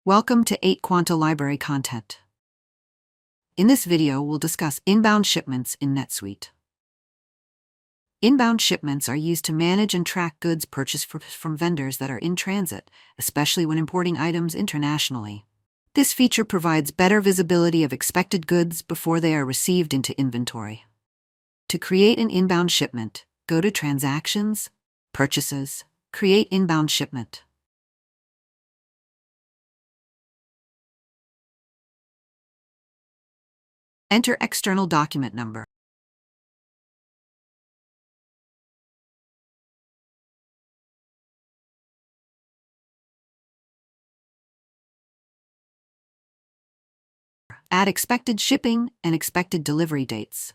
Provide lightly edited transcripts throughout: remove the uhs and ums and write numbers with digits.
Welcome to 8 Quanta Library Content. In this video, we'll discuss inbound shipments in NetSuite. Inbound shipments are used to manage and track goods purchased from vendors that are in transit, especially when importing items internationally. This feature provides better visibility of expected goods before they are received into inventory. To create an inbound shipment, go to Transactions, Purchases, Create Inbound Shipment. Enter external document number. Add expected shipping and expected delivery dates.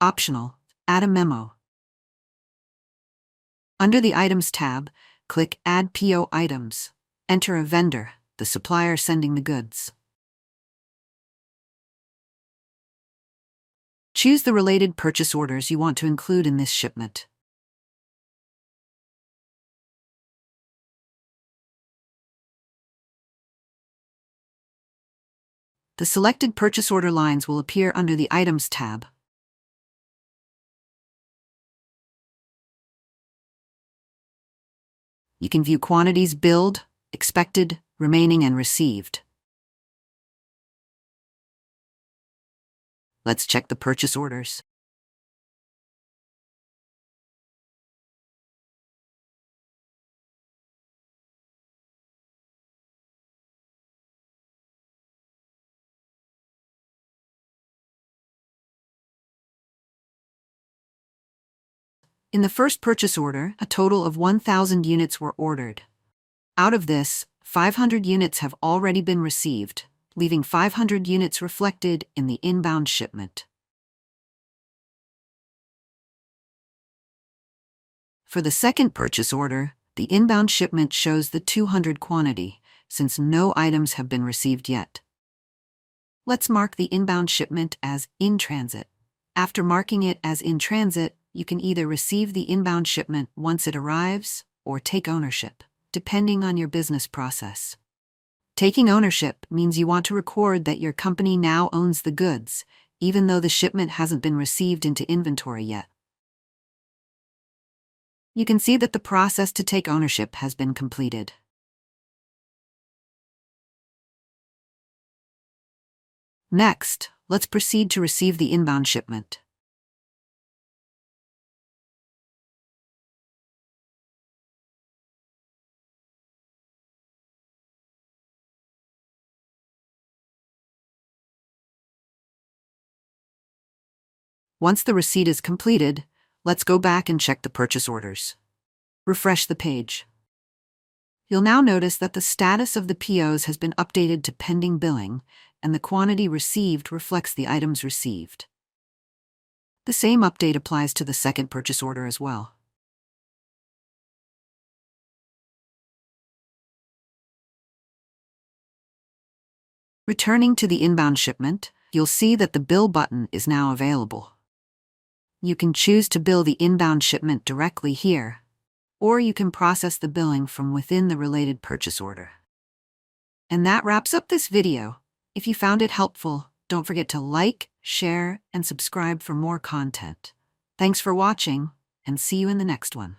Optional, add a memo. Under the Items tab, click Add PO Items. Enter a vendor, the supplier sending the goods. Choose the related purchase orders you want to include in this shipment. The selected purchase order lines will appear under the Items tab. You can view quantities billed, expected, remaining, and received. Let's check the purchase orders. In the first purchase order, a total of 1,000 units were ordered. Out of this, 500 units have already been received, leaving 500 units reflected in the inbound shipment. For the second purchase order, the inbound shipment shows the 200 quantity, since no items have been received yet. Let's mark the inbound shipment as in transit. After marking it as in transit, you can either receive the inbound shipment once it arrives or take ownership, depending on your business process. Taking ownership means you want to record that your company now owns the goods, even though the shipment hasn't been received into inventory yet. You can see that the process to take ownership has been completed. Next, let's proceed to receive the inbound shipment. Once the receipt is completed, let's go back and check the purchase orders. Refresh the page. You'll now notice that the status of the POs has been updated to pending billing, and the quantity received reflects the items received. The same update applies to the second purchase order as well. Returning to the inbound shipment, you'll see that the Bill button is now available. You can choose to bill the inbound shipment directly here, or you can process the billing from within the related purchase order. And that wraps up this video. If you found it helpful, don't forget to like, share, and subscribe for more content. Thanks for watching, and see you in the next one.